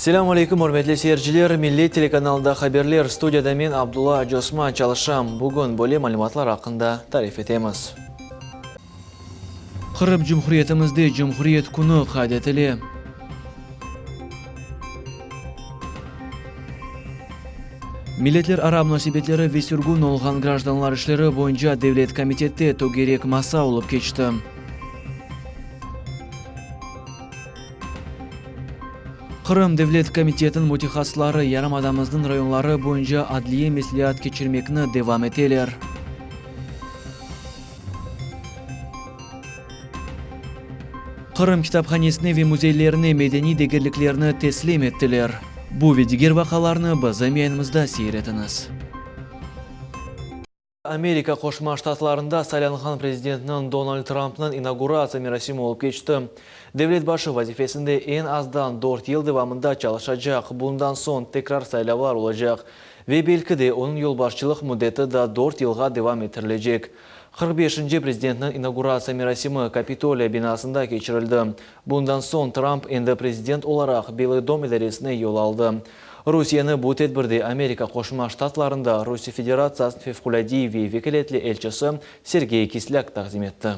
Selam aleykum, hürmetli seyirciler. Milli telekanalda haberler, stüdyoda men Abdullah Josman çalışam. Bugün böyle malumatlar hakkında tarif etemiz. Kırım Cumhuriyetimizde Cumhuriyet Kunu kaydetili. Milletler ara münasebetleri ve sürgün olgan gражданlar işleri boyunca Devlet Komiteti togerek masa olup geçti. Kırım Devlet Komitetinin mutaxassislari Yarımadamızın rayonları boyunca adliye mesliyat geçirmekni devam eteler. Kırım kitapxonesini ve muzeylerini medeni degirliklerini teslim ettiler. Bu ve diğer vakalarını bizim yayınımızda seyretiniz. Amerika Qo'shma Shtatlarında saylangan prezidentinin Donald Trump'ның inauguratsiya merosimi olup geçti. Devlet başı vazifesinde en azdan 4 yıl devamında çalışacak. Bundan son tekrar saylavlar olacak. Ve belki de onun yolbaşçılık müddeti da 4 yılga devam ettirilecek. 45. prezidentinin inauguratsiya merosimi Kapitoliya binasında geçirildi. Bundan son Trump endi prezident olarak Beyaz Dom idaresine yol aldı. Rusya'nı bu tedbirde Amerika Qo'shma Shtatlarında Rusya Federatsiyasi Fevquloddiy ve Vekaletli elchisi Sergey Kislyak taqdim etdi.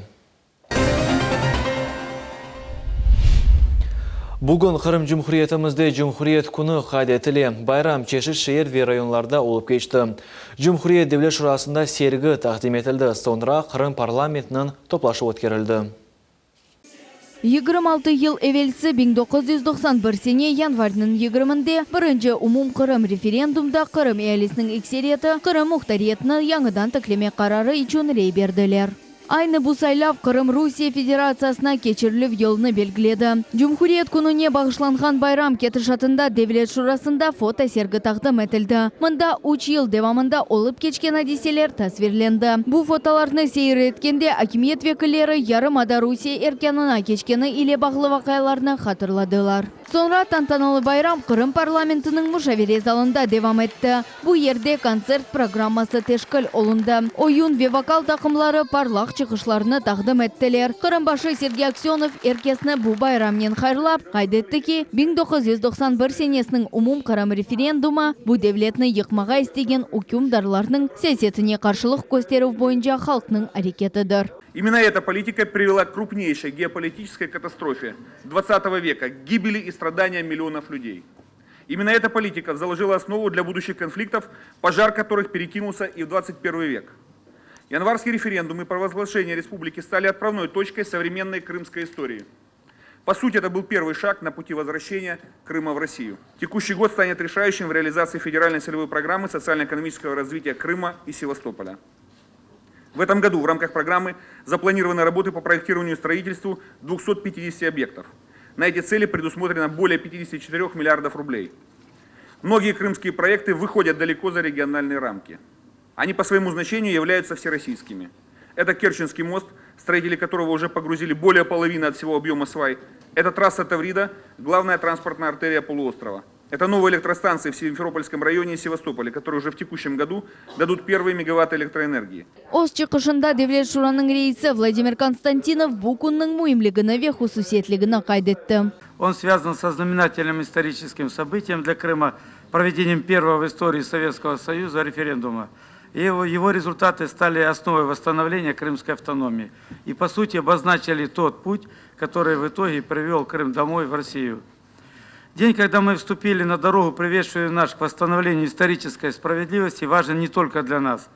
Bugün Kırım Cumhuriyetimizde Cumhuriyet Kunu kaydetili. Bayram çeşit şehir ve rayonlarda olup geçti. Cumhuriyet Devlet Şurasında sergi taqdim etildi. Sonra Kırım parlamentinin toplaşıp o'tkirildi. 26 yıl evvelsi 1991 sene yanvarının 20'de birinci umum Kırım referendumda Kırım ehalisining ekseriyeti Kırım muhtariyetini yanıdan tikleme kararı için rey berdiler. Aynı bu saylav Kırım Rusya Federatsiyasına geçirilip yolunu belgiledi. Cumhuriyet Kununa bağışlangan bayram ketişatında Devlet Şurasında foto sergi taqdim etildi. Mında 3 yıl devamında olup geçken hadiseler tasvirlendi. Bu fotolarını seyretkende hakimiyet vekilleri Yarımada Rusya erkanına geçkeni ile bağlı vakayalarını hatırladılar. Sonra tantanalı bayram Kırım parlamentinin müşavire zalında devam etti. Bu yerde konsert programması teşkil olundu. Oyun ve vokal takımları parlak çıkışlarını taqdim ettiler. Kırımbaşı Sergey Aksyonov erkesini bu bayramnen hayırlap kaydetti ki 1991 senesinin umum Kırım referenduma bu devletni yıkmaga istegen hükümdarlarının siyasetine karşılık gösterip boyunca halkның hareketidir. Именно эта политика привела к крупнейшей геополитической катастрофе XX века, к гибели и страданиям миллионов людей. Именно эта политика заложила основу для будущих конфликтов, пожар которых перекинулся и в 21 век. Январский референдум и провозглашение республики стали отправной точкой современной крымской истории. По сути, это был первый шаг на пути возвращения Крыма в Россию. Текущий год станет решающим в реализации федеральной целевой программы социально-экономического развития Крыма и Севастополя. В этом году в рамках программы запланированы работы по проектированию и строительству 250 объектов. На эти цели предусмотрено более 54 миллиардов рублей. Многие крымские проекты выходят далеко за региональные рамки. Они по своему значению являются всероссийскими. Это Керченский мост, строители которого уже погрузили более половины от всего объема свай. Это трасса Таврида, главная транспортная артерия полуострова. Это новые электростанции в Симферопольском районе и Севастополе, которые уже в текущем году дадут первые мегаватты электроэнергии. Оз чықышында Devlet Şurasының рейсі Владимир Константинов bu күннің muhimligini ve hususiyetligini kaydetті. Он связан со знаменательным историческим событием для Крыма, проведением первого в истории Советского Союза референдума. Его результаты стали основой восстановления крымской автономии и, по сути, обозначили тот путь, который в итоге привел Крым домой в Россию. День, когда мы вступили на дорогу, приведшую нас к восстановлению исторической справедливости, важен не только для нас.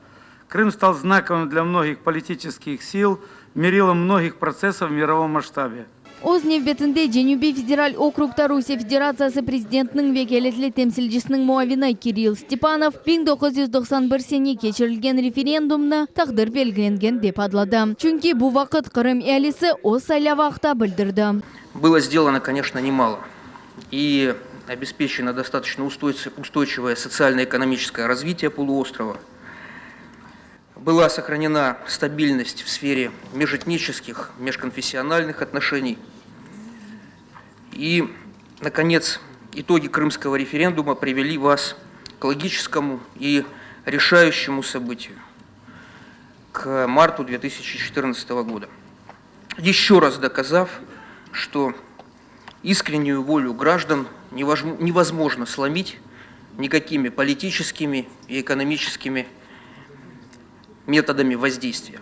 Крым стал знаковым для многих политических сил, мерилом многих процессов в мировом масштабе. Оз nevbetinde Cenubi Federal Okrugda Rusya Federatsiyasi Prezidentinin vekaletli temsilcisinin muavini Kirill Stepanov 1991 sene geçirilgen referendumni taqdir belgilengen deb adladı. Çünkü bu vaqt Kırım ehalisi oz saylavı haqda bildirdi. Было сделано, конечно, немало. И обеспечено достаточно устойчивое социально-экономическое развитие полуострова. Была сохранена стабильность в сфере межэтнических, межконфессиональных отношений. И, наконец, итоги крымского референдума привели вас к логическому и решающему событию, к марту 2014 года. Еще раз доказав, что искреннюю волю граждан невозможно сломить никакими политическими и экономическими методами воздействия.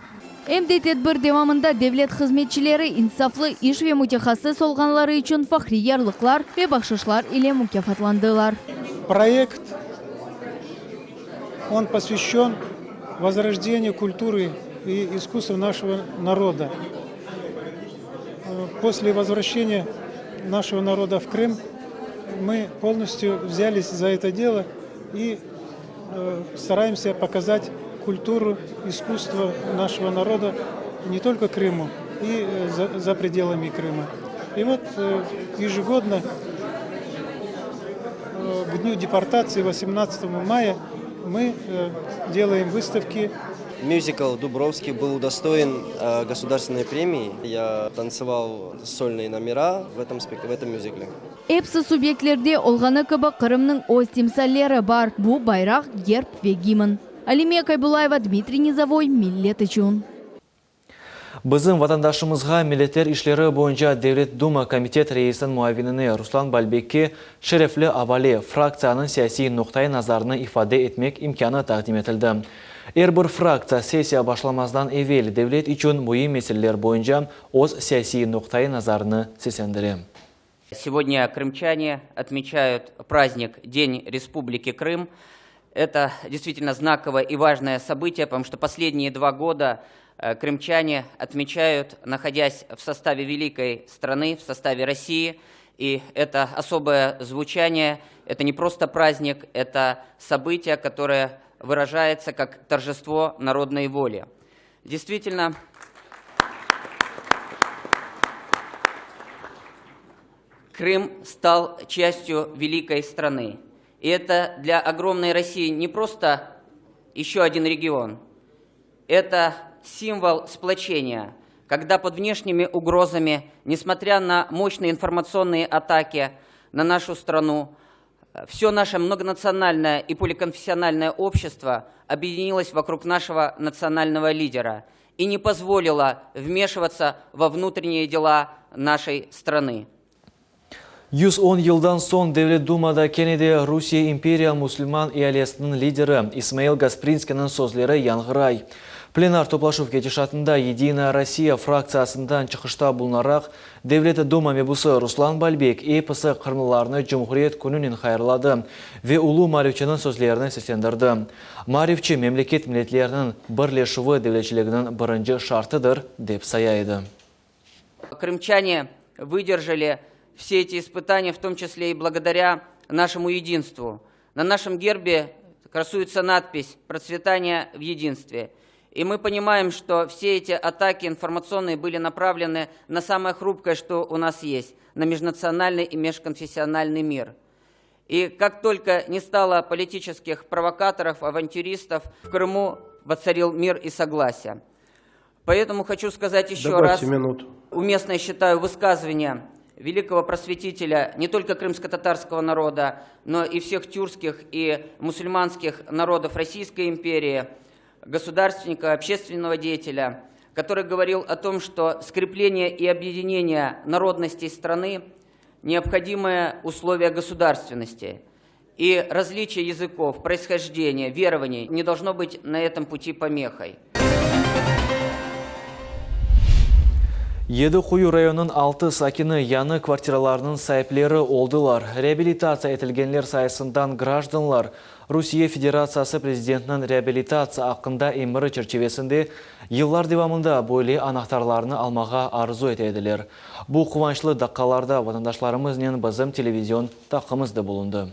Эмди тедбир девамында devlet хезметчилери инсафлы иш ве мутахассис олганлары үчүн фахри ярлыклар ве бахшишлар иле мукафатландылар. Проект, он посвящен возрождению культуры и искусства нашего народа. После возвращения нашего народа в Крым мы полностью взялись за это дело и стараемся показать культуру, искусство нашего народа не только Крыму, и за пределами Крыма. И вот ежегодно к дню депортации 18 мая мы делаем выставки. Мюзикл «Дубровский» был удостоен государственной премии. Я танцевал сольные номера в этом мюзикле. Эпсы субъектлерде олганы кыбы Кырымның өз тимсаллері бар. Бу байрақ, герб ве гимн. Алимия Кайбулаева, Дмитрий Низовой, Миллет үчүн. Бізім ватандашымызға милеттер ишлері бойынша Devlet Дума комитет рейсін муавиніне Руслан Балбекке шерефлі авали фракцияның саяси нұқтай назарыны ифаде етмек имканы тақдим етілді. Әрбір фракция сессия башламаздан evvel devlet üçün мұйым меселелер бойынша оз саяси нұқтай назарыны сесендірі. Сегодня крымчане отмечают праздник День Республики Крым. Это действительно знаковое и важное событие, потому что последние 2 года крымчане отмечают, находясь в составе великой страны, в составе России. И это особое звучание, это не просто праздник, это событие, которое выражается как торжество народной воли. Действительно, Крым стал частью великой страны. И это для огромной России не просто еще один регион. Это символ сплочения, когда под внешними угрозами, несмотря на мощные информационные атаки на нашу страну, все наше многонациональное и поликонфессиональное общество объединилось вокруг нашего национального лидера и не позволило вмешиваться во внутренние дела нашей страны. 110 yıldan son Devlet Duma'da Kenede Rusya İmperiya Müslüman İyalesinin lideri İsmail Gasprinski'nin sözleri yanğıray. Plenar toplaşıp geçişatında Единая Россия fraktsiyasından çıkışta bulunarak Devlet Duma mebusu Ruslan Balbek episi kırmılarını Cumhuriyet Günü'nün hayırladı ve Ulu Marifçinin sözlerini seslendirdi. Marifçi memleket milletlerinin birleşivi devletçiliginin birinci şartıdır dep sayaydı. Крымчане выдержали все эти испытания, в том числе и благодаря нашему единству. На нашем гербе красуется надпись «Процветание в единстве». И мы понимаем, что все эти атаки информационные были направлены на самое хрупкое, что у нас есть, на межнациональный и межконфессиональный мир. И как только не стало политических провокаторов, авантюристов, в Крыму воцарил мир и согласие. Поэтому хочу сказать еще раз, уместно я считаю высказывание великого просветителя не только крымско-татарского народа, но и всех тюркских и мусульманских народов Российской империи, государственника, общественного деятеля, который говорил о том, что скрепление и объединение народностей страны – необходимое условие государственности. И различие языков, происхождения, верований не должно быть на этом пути помехой. Едіқұйы районының 6 сакины яны квартираларының сайыплері олдылар. Реабилитация етілгенлер сайысындан гражданлар Русия Федерациясы президентінің реабилитация ақында емірі черчевесінде еллар девамында бойлы анақтарларыны алмаға арзу етеділер. Бұл қуанчлы даққаларда ватандашларымызның бізім телевизион тақымызды болынды.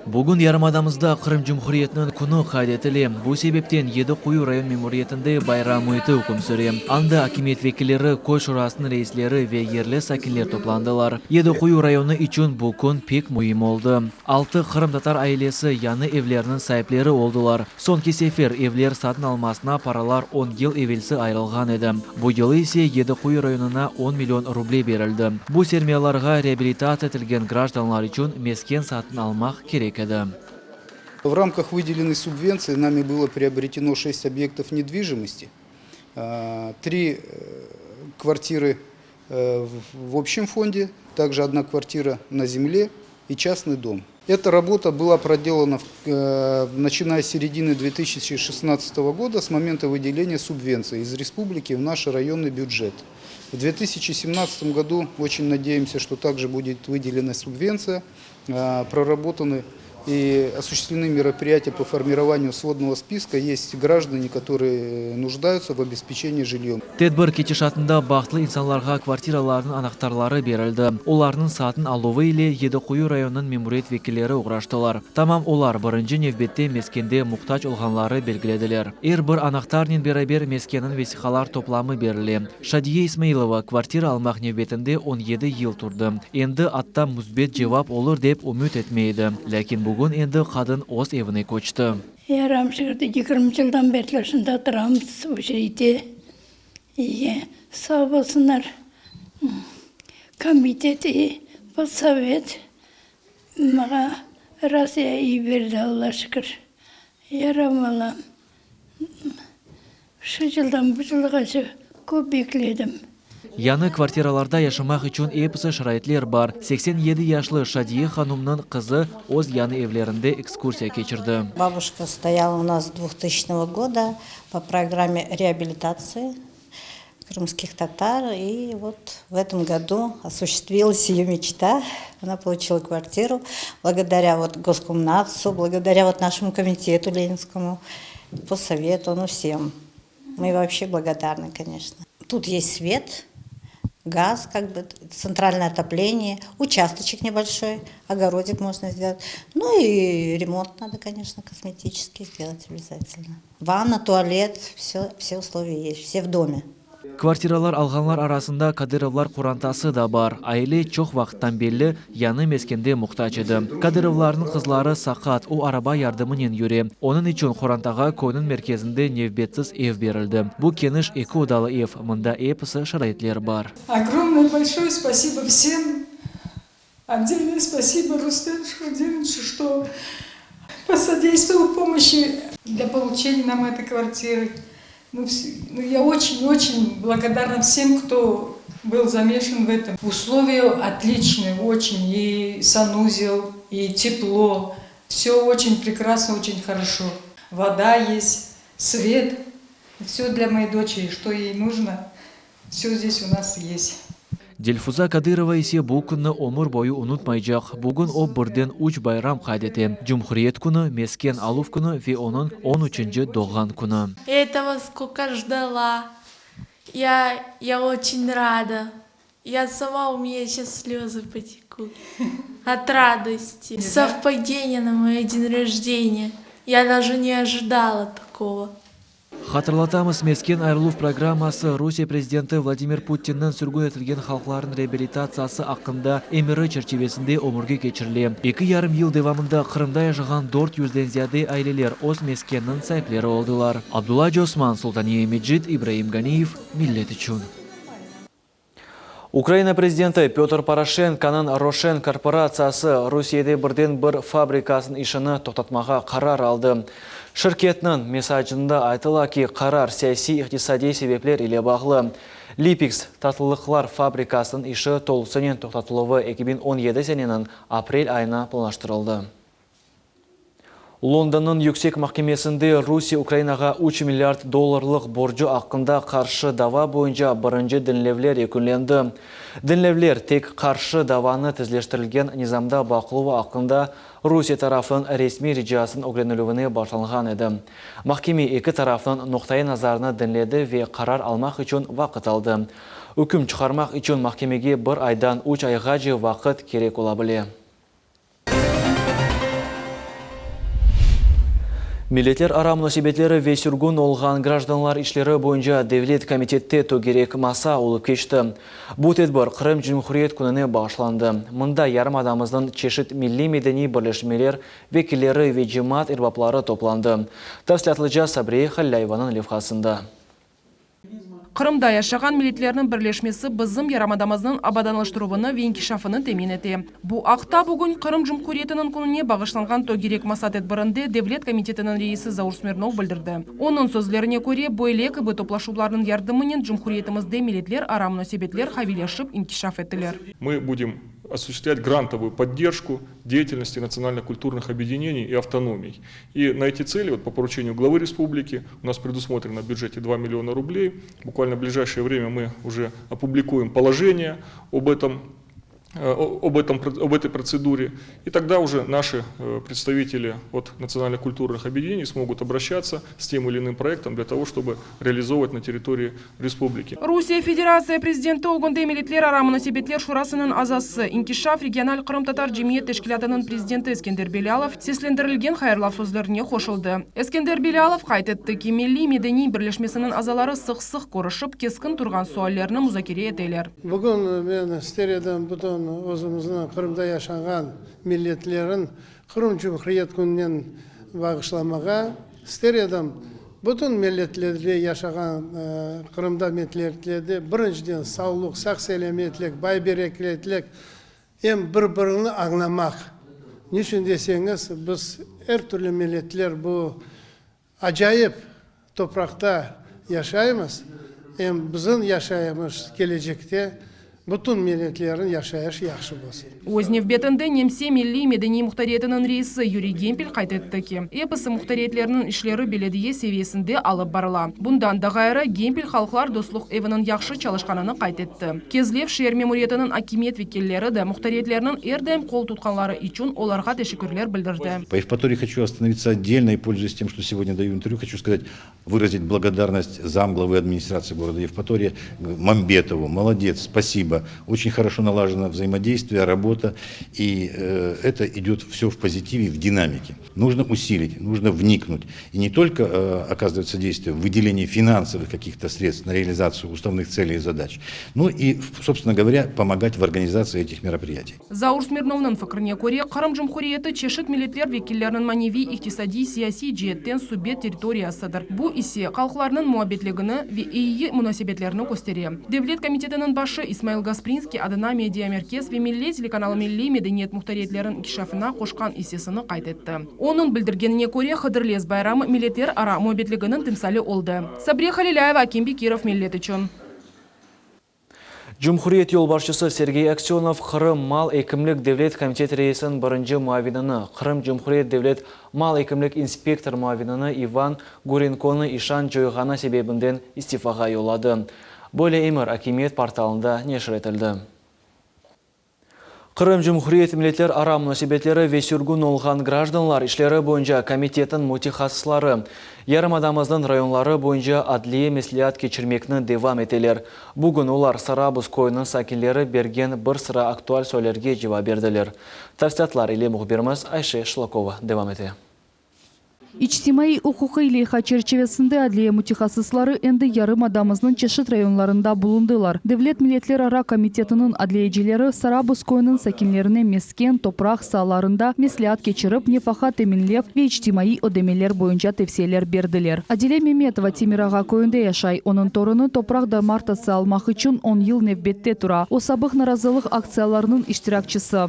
Бүгін ярымадамызда Қырым Жұмхуриетінің күні қайдетілі. Бұл себептен Едіқұйы район мемориетінде байрам өйті үкім сүре. Анда акимет векілері, көй шурасының рейслері ве ерлі сакинлер топландылар. Едіқұйы районы үшін бұл күн пек мұйым олды. 6 Қырым татар айлесі яны евлерінің сайыплері олдылар. Сонки сефер евлер сатын алмасына паралар 10 ел евелсі айрылған еді. Бұл елі есе Едіқұйы районына 10 миллион рублей берілді. Бұл сермияларға реабилитация етілген гражданлар үшін мескен сатын алмақ керек. В рамках выделенной субвенции нами было приобретено 6 объектов недвижимости, 3 квартиры в общем фонде также 1 квартира на земле и частный дом. Эта работа была проделана начиная с середины 2016 года, с момента выделения субвенций из республики в наш районный бюджет. В 2017 году очень надеемся, что также будет выделена субвенция, проработаны и осуществлены мероприятия по формированию сводного списка. Есть граждане, которые нуждаются в обеспечении жильем. Тедбір кече шатында бақытлы инсанларға квартираларының анақтарлары берілді. Оларның сатын алуы ile Едіқою районының мемуриет векілері ұғыраштылар. Тамам олар бірінші невбетте мескенде мұқтач олғанлары белгіледілер. Бір анақтарнен берабер мескенін весихалар топламы берілі. Шадие Исмаилова квартира алмақ невбетінде 17 ел тұрды. Енді атта мұзбет жевап олыр деп үміт етмейді. Ләкин бүгін енді қадын оз евіне көчті. Ярам шығырды 20 жылдан берлі шында тұрамыз үшірейте. Сау болсынар. Комитет и совет маға Россия и берді, Алла шүкір. Ярам алам. 3 жылдан бұл жылға көп бекледім. Яны квартираларда яшамақ үшін епісі шырайтлер бар. 87 яшлы Шадие ханумның қызы оз яны евлерінде экскурсия кечірді. Бабушка стояла у нас с 2000 года по программе реабилитации крымских татар. И вот в этом году осуществилась ее мечта. Она получила квартиру благодаря Госкомнатсу, благодаря нашему комитету ленинскому, по совету, всем. Мы вообще благодарны, конечно. Тут есть свет, газ, центральное отопление, участочек небольшой, огородик можно сделать. Ну и ремонт надо, конечно, косметический сделать обязательно. Ванна, туалет, все условия есть, все в доме. Квартиралар алғанлар арасында Кадыровлар Қурантасы да бар. Айле чоқ вақыттан белі яны мескенде мұқтач еді. Кадыровлардың қызлары сақат, о араба ярдымынен юре. Оның үшін Қурантаға көйнің мерkezінде невбетсіз ев берілді. Бұл кеніш 2 удалы ев, мұнда епісі шырайтлер бар. Огромное большое спасибо всем. Отдельное спасибо Рустему Шурдиновичу, что посодействовал помощи для получения нам этой квартиры. Я очень-очень благодарна всем, кто был замешан в этом. Условия отличные, очень. И санузел, и тепло. Все очень прекрасно, очень хорошо. Вода есть, свет. Все для моей дочери, что ей нужно, все здесь у нас есть. Дельфуза Кадырова есе бұл күнні өмір бойы ұнытмайжақ. Бүгін о бірден 3 байрам қайдеті. Жұмхуриет күні, мескен алуф күні ве оның 13-ші доған күні. Этого сколько ждала. Я очень рада. Я сама у меня сейчас слезы потекут. От радости. Совпадение на мой день рождения. Я даже не ожидала такого. Хатырлатамыз, мескен айрылуф программасы Русия президенті Владимир Путиннің сүргін етілген халықларын реабилитациясы ақында емірі черчевесінде өмірге кечірілі. 2,5 ел девамында Қырымда яжыған 400-ден зияде айлелер оз мескеннің сайплері олдылар. Абдулла Джосман, Султания Меджид, Ибраим Ганиев, Миллет үшін. Украина президенті Петр Порошенконың Рошен корпорациясы Русияде бірден бір фабрикасын ішіні тоқтатмаға қарар алды. Шirketінің месажында айтыла ки қарар саяси иқтисади себеплер иле бағлы. Липикс татылықлар фабрикасының іші толысынен тоқтатылуы 2017 сененің апрель айына планлаштырылды. Лондонның yüksek mahkemesinde Rusya Украинаға 3 миллиард долларлық боржу ақында қаршы дава бойынша бірінші дінлевлер екінленді. Дінлевлер тек қаршы даваны тізлештірілген низамда бақылуы ақында Rusya tarafının resmi ricasının öğrenilüğüne başlanğan edi. Mahkeme iki tarafının noktayı nazarını dinledi ve karar almak için vakit aldı. Hüküm çıkarmak için mahkemege 1 aydan 3 aygaca vakit gerek olabilir. Milletler ara münasebetleri ve sürgün olğan gражданлар işleri boyunca devlet komitette tögerek masa olup geçti. Bu tedbir Kırım Cumhuriyet gününe bağışlandı. Mında yarım adamımızın çeşit milli medeni birleşmeler vekilleri ve cemaat erbapları toplandı. Tafsilatlıca Sabri Hallayvan'ın levhasında. Кырымда яшаган миллетлердин бирлешмеси биздин ярамадамыздын абаданлаштырууну ve инкишафыны темин эти. Бу акта бүгүн Кырым Жумхуриятынын күнүнө багышланган Тогирек Масатет барынды Девлет комитетинин рейиси Заур Смирнов билдирди. Онун сөзлөрүнө көрө, бу эле КБ топлашуулардын жардымы менен Жумхуриятыбызды миллетлер ара мунасебетлер хавилешип инкишаф этилер. Мы будем осуществлять грантовую поддержку деятельности национально-культурных объединений и автономий. И на эти цели, вот по поручению главы республики, у нас предусмотрено в бюджете 2 миллиона рублей. Буквально в ближайшее время мы уже опубликуем положение об этой процедуре. И тогда уже наши представители от национально-культурных объединений смогут обращаться с тем или иным проектом для того, чтобы реализовывать на территории республики. Русия Федерация президенті Огонды милитлер ара мунасебетлер шурасынын азасы инкишаф региональ Кырым-Татар Жемиет тешкилатынын президенті Эскендер Белялов сеслендирилген хайырлав сөздөрүнө кошулду. Эскендер Белялов кайт этти ки милли медений бирлешмесинин азалары сык-сык көрүшүп, кескин турган суаллерни музакире этелер. Бүгін мен стериядан бұтын өзіміздің Қырымда яшанған миллетлерін Қырым Жумхурият күнінен бағышламаға стериядан бұтын миллетлерде яшаған Қырымда миллетлерде біріншіден саулық, сақ сәлеметлік, бай берекелілік ем бір-біріні аңламақ. Нешін десеңіз, біз әртүрлі миллетлер бұл ажайып топырақта яшаймыз, ем біздің яшаймыз келешекте Бүтін миллетлерін яшаяш яқшы болсын. Ознев бетінде немсе милли медени мұхтариетінің рейсі Юрий Гемпель қайтетті ки, эпысы мұхтариетлерінің ішлері беледие севесінде алып барыла. Бұндан да ғайры Гемпель халықлар дослық евінің яқшы çalışқанını қайтетті. Кезлев шер мемориетінің акимет векеллері де мұхтариетлерінің әрдайым қол тұтқанлары үшін оларға тешекірлер білдірді. По Евпатории хочу остановиться отдельно и, пользуясь тем, что сегодня даю интервью, хочу сказать, выразить благодарность замглавы администрации города Евпатория Мамбетову. Молодец, спасибо. Очень хорошо налажено взаимодействие, работа, и это идет все в позитиве, в динамике. Нужно усилить, нужно вникнуть. И не только оказывать содействие в выделении финансовых каких-то средств на реализацию уставных целей и задач, но и, собственно говоря, помогать в организации этих мероприятий. Заур Смирновның фикрине көре, Кырым Жумхуриеті чешет миллетлер векиллерінің маневи, иктисади, сияси жиеттен субъект территориясыдыр. Бу исе халықларының муабетлігіні ве ийі мунасебетлеріні көстере. Девлет комитетінің башы Исмаил Гаспринский адына медиамеркез ве милли телеканалы милли медениет мұхтариетлерін кишафына қошқан исесіні қайтетті. Оның білдіргеніне көре Хыдырлез байрамы милеттер ара муабетлігінің тімсалі олды. Сабрия Халиляева, Аким Бекиров, миллет үшін. Жумхуриет yolbaşçısı Сергей Аксенов Кырым мал экимлик Девлет комитет рейсін бірінші муавинаны, Кырым Жумхуриет Девлет мал экимлик инспектор муавинаны Иван Гуренконы ишан жойғаны себебінден истифаға yolladı. Böyle Emir Akimiyet portalında neşr etildi. Кырым Жумхуриет миллетлер ара мунасебетлері ve sürgün olğan гражданлар işleri boyunca комитеттің mutixassislары Yarımadamыздың rayonları boyunca adliye mesliyat keçirmekni devam eteler. Bugün olar Sarabuz koyunun sakinleri bergen bir sıra aktual söylerge cevap berdiler. Tafsiyatlar ile muhbirimiz Ayşe Шлакова devam ete. İçtimai hukuki leyha çerçevesinde adliye mutixassislары endi Yarımadamыздың çeşit rayonlarında bulundular. Devlet Milletler Ara Komitetinin adliyecileri Sarabuz koyunun sakinlerine mesken, toprak sahalarında mesliyat geçirip nefaha teminlep ve içtimai ödemeler boyunca tavsiyeler berdiler. Adile Mehmetova Temir Ağa koyunda yaşay. Onun torunu toprak darmartası almak için 10 yıl nevbette tura. O sabık narazılık aksiyalarının iştirakçısı.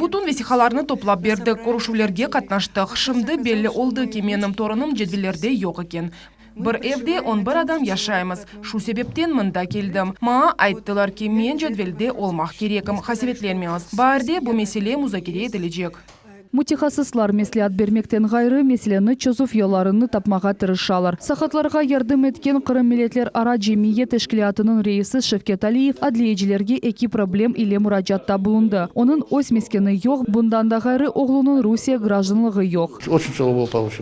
Butun vesikalarını toplap berdik, koruşularga katnaştık. Şimdi belli oldu ki menim torunum cedvillerde yok eкен. Bir evde 11 adam yaşayımız. Şu sebepten mında keldim. Maa ayttılar ki men cedvelde olmak kerekim. Hasibetlenmemiz. Barde bu mesele muzakere edilecek. Mutixassislar mesliyat bermekten gayrı meseleni çözüf yollarını tapmağa tırışalar. Sahatlarga yardım etken Kırım Milletler Ara Cemiyet Teşkilatının reisi Şevket Aliyev adliyecilerge eki problem ile muracatda bulundu. Onun öz meskeni yok, bundan da gayrı oğlunun Rusya gражданlığı yok.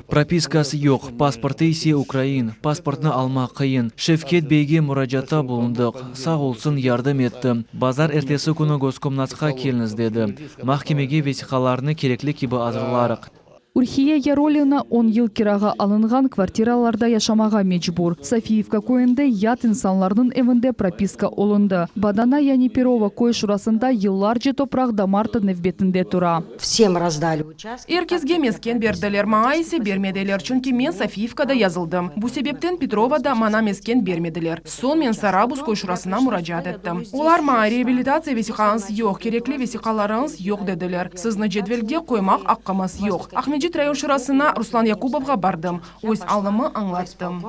Propiskası yok, pasportu ise Ukrayin, pasportunu almak kıyın. Şevket Bey'ge muracatta bulunduk. Sağ olsun yardım ettim. Bazar ertesi günü Goskomnatska keliniz dedi. Mahkemege vesikalarını kerekli gibi hazırlarıq. Урхия Яролина 10 ел кирага алынган квартираларда яшамага мечбур. Софиевка көйінде ят инсанларның evinde прописка олынды. Бадана Яниперова көй шурасында йылларчы топрақда марты невбетінде тура. Всем раздали участки. Эркезге мескен берділер, маңа есе бермеделер, чүнки мен Софиевкада yazıldım. Bu себептен Петровада мана мескен бермеделер. Сон мен Сарабус көй шурасына мурачат еттім. Олар маңа реабилитация весиқаңыз yok, керекли весиқаларыңыз yok dediler. Сызны жедвелге қоймақ аққамас yok. Ахмеджит район шурасына Руслан Якубовға бардым. Өз алымы аңлаттым.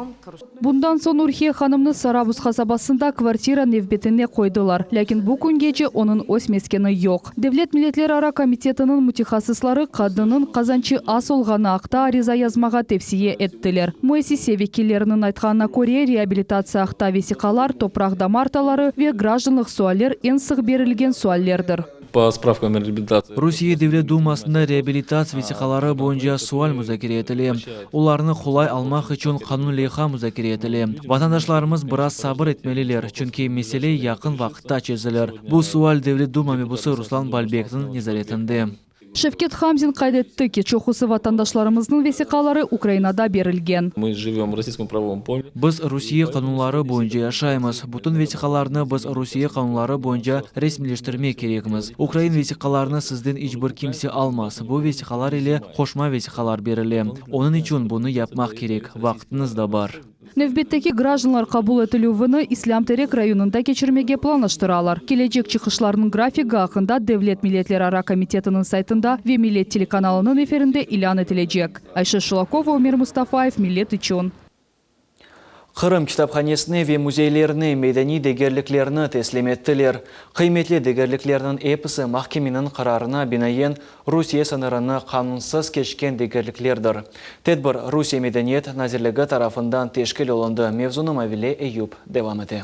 Bundan son Urhiye ханымны Сарабус қасабасында квартира невбетіне қойдылар. Ләкин бұл күнгече оның өз мескені yok. Devlet Milletler Ara Komitetinin mütexassıslары қадының қазанчы ас олғаны ақта ариза язмаға тепсие еттілер. Муэсисе векиллерінің айтқанына көре реабилитация ақта весиқалар, топрақ дамарталары ве гражданлық суалер ең сық берілген суаллердір. По справкам реабилитации. Русия Devlet Думасында реабилитация весиқалары бойынша суал мүзәкере етілі. Оларны құлай алмақ үшін қанун лейха мүзәкере етілі. Ватандашларымыз біраз сабыр етмелілер, чүнки меселе яқын вақытта чезілер. Бұл суал Devlet Дума мебусы Руслан Бальбектің незаретінде. Шевкет Хамзин қайдетті ки чоқусы ватандашларымыздың весиқалары Украинада берілген. Мы живем в российском правовом поле. Біз Русия қанунлары бойынша яшаймыз. Бұтын весиқаларны біз Русия қанунлары бойынша ресмилештірме керекміз. Украин весиқаларны сізден ичбір кимсе алмас. Бұл весиқалар или қошма весиқалар берілі. Оның үшін бұны yapmaq керек. Вақытыңыз да бар. Невбеттеки гражданлар кабул етілуіні Ислам Терек районында кечірмеге планыштыралар. Келечек чықышларының графигі ақында Devlet Milletler Ara Komitetinin сайтында ве Millet телеканалының эфирінде илан етілежек. Айша Шулакова, Умир Мустафаев, Millet үшін. Қырым кітапханесіне ве музейлеріне медени дегерліклеріні теслим еттілер. Қиметлі дегерліклерінің эпісі махкеменің қарарына бинайен Русия сынырыны қанунсыз кешкен дегерліклердір. Тедбір Русия медениет назирлігі тарафындан тешкіл олынды. Мевзуны Мавиле Эйюб девам еті.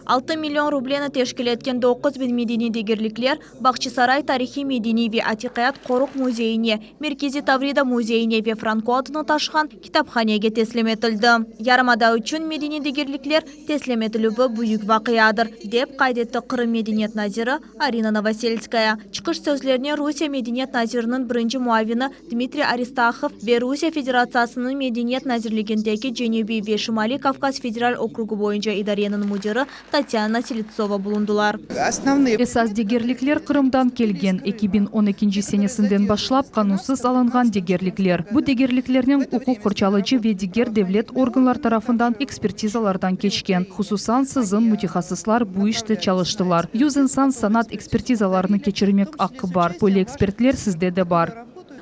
6 миллион рублені тешкіл еткен 9 bin медени дегерліклер Бақчысарай тарихи медени ве Атиқаят Қоруқ музейіне, Меркези Таврида музейіне ве Франко адыны ташыған китапханеге теслим етілді. Ярымада үшін медени дегерліклер теслим етілуі бұйық вақиядыр, деп қайдетті Қырым медениет назиры Арина Новосельская. Чықыш сөзлеріне Русия медениет назирінің бірінші муавины Дмитрий Аристахов ве Русия Федерациясының медениет назирлігіндегі Женеби ве Шимали Кавказ федерал округы бойынша идаренің мудиры Татьяна Селецова bulundular. Esas degерliklер Қырымдан келген 2012 сенесінден башлап қанунсыз алынған дегерликлер. Бұл дегерликлернен құқық қорчалычы ве дегер девлет органлар тарафындан экспертизалардан кечкен. Хусусан сызын мутихасыслар bu işте çalıştılar. 100 insan sanat экспертизаларыны кечірмек ақы бар. Поле экспертлер сізде де бар.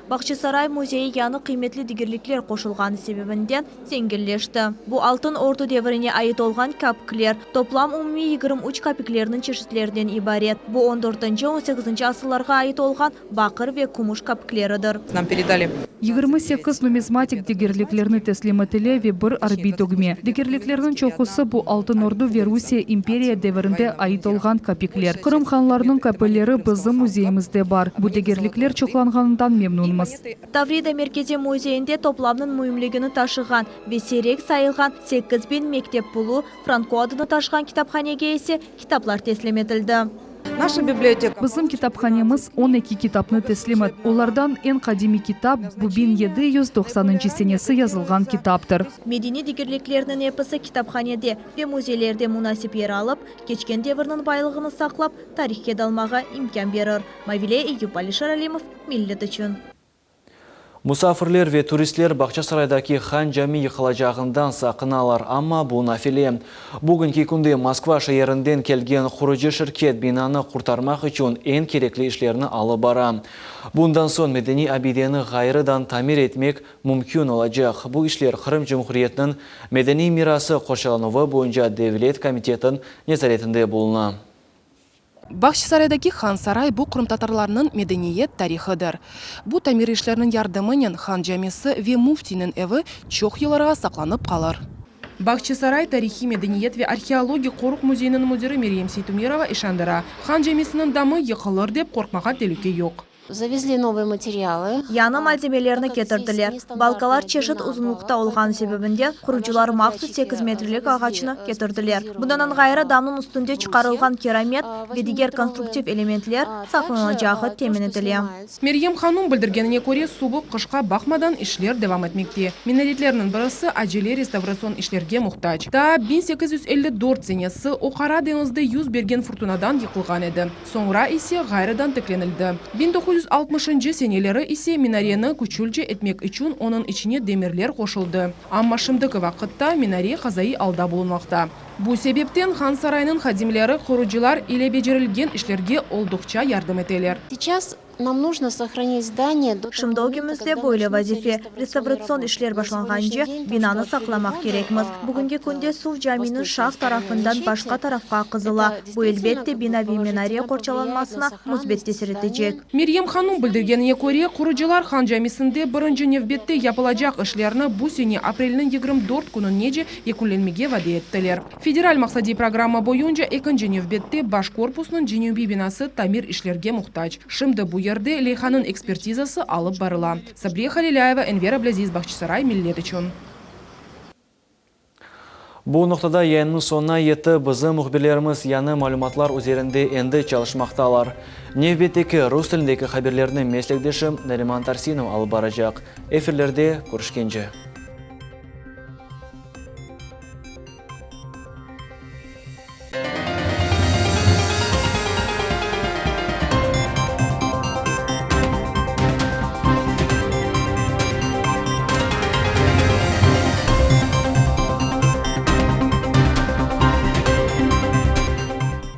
Бақчысарай музейі яны қиметлі дегерліклер қошылған себебінден зеңгерлешті. Бұл алтын орду девіріне айыт олған капіклер. Топлам умми 23 капіклерінің чешітлерден ибарет. Бұл 14-18 асыларға айыт олған бақыр ве кумуш капіклерідір. Нам передали 28 нумизматик дегерликлерні теслим етіле ве бір арбидогме. Дегерликлерінің чоқысы бұл алтын орду ве Русия империя девірінде айыт олған капіклер. Қырым ханларының капелері біздің музейімізде бар. Бұл дегерликлер чоқланғанынан мемнун. Таврида Меркези музейінде топламның мұйымлігіні ташыған, весерек сайылған 8.000 мектеп бұлу, Франко адыны ташыған китапханеге есе китаплар теслим етілді. Наша библиотека. Bizim kitapxanemiz 12 kitapны теслим et. Олардан en qadimi kitap bu 1790 senesi yazılgan kitaptır. Медени дегерліклерінің епісі китапханеде ве музейлерде мунасип ер алып, кечкен девірінің байлығыны сақлап, тарихке далмаға имкан берір. Мавиле Эйюб Алишер Алимов, Millet үшін. Мұсафірлер ве туристлер Бақчасарайдаки хан жами йықылажағындан сақыналар, амма бұл нафиле. Бүгін күнде Москва шайырынден келген құрыжы шіркет бинаны құртармақ үшін ең керекли ішлеріні алып бара. Бұндан сон медени абидені ғайрыдан тамир етмек мүмкін олajaq. Бұл ішлер Қырым Жұмхуриетінің медени мирасы қоршалануы бойынша Devlet комитетін незаретінде болуна. Бақчысарайдаки хан сарай бұл Қырым татарларының медениет тарихыдыр. Бұл тамир ишлерінің ярдымынен хан жамесі ве муфтинің эві чоқ еларға сақланып қалар. Бақчысарай тарихи медениет ве археология Қоруқ музейінің музиры Мерием Сейтумирова ишандыра. Хан жамесінің дамы еқылыр деп қорқмаға делуке yok. Завезли новые материалы. Яны мальземелерні кетірділер. Балкалар чешет ұзынлықта олған себебінде құручылар мақсыз 8 метрлік ағачыны кетірділер. Бұдан ғайра дамның үстінде чықарылған керамет, ведигер конструктив элементлер сақланacағы теменетіле. Мерьем ханум білдіргеніне көре суық қышқа бақмадан ішлер девам етмекте. Минаретлерінің бірісі әжелі реставрацион ішлерге мұқтач. Да 1854 сенесі Оқара деңізді юз берген фортунадан йықылған еді. Соңыра исе ғайрадан тікленілді. 1960 сенелері исе минарені күчілже етмек үшін оның ішіне демірлер қошылды. Амма шымдығы вақытта минаре қазайы алда болынмақта. Бұл себептен хан сарайының хадимлері құручылар иле бежерілген ішлерге олдықча ярдым етелер. Сейчас нам нужно сохранить здание. Шымдаугімізде бойлы вазифе. Реставрацион ішлер башланғанже бинаны сақламақ керекміз. Бүгінге күнде сув жаминің шақ тарафындан башқа тарафқа қызыла. Бұл елбетте бинави минаре қорчаланмасына мұзбетте сіретежек. Мерьем ханум білдіргеніне көре құручылар хан жамисінде бірінші невбетте япылажақ ішлеріні бұл сене апрелінің 24 күнін неже екуленмеге ваде еттілер. Федераль мақсади программа бойынша екінші невбетте баш корпусының женеуби бинасы тамир ішлерге мұқтач. Шымды бұл ерде Лейханын экспертизасы алып барыла. Сабрия Халиляева, Энвер Аблазиз, Бахчисарай, Миллет үшін. Бұл нұқтада яйынның сонына еті бізі мұхберлеріміз яны малюматлар өзерінде енді çalışмақталар. Невбеттекі рус тіліндегі хаберлерінің меслектешім Нариман Тарсинов алып баражақ. Эфирлерде көрішкенже.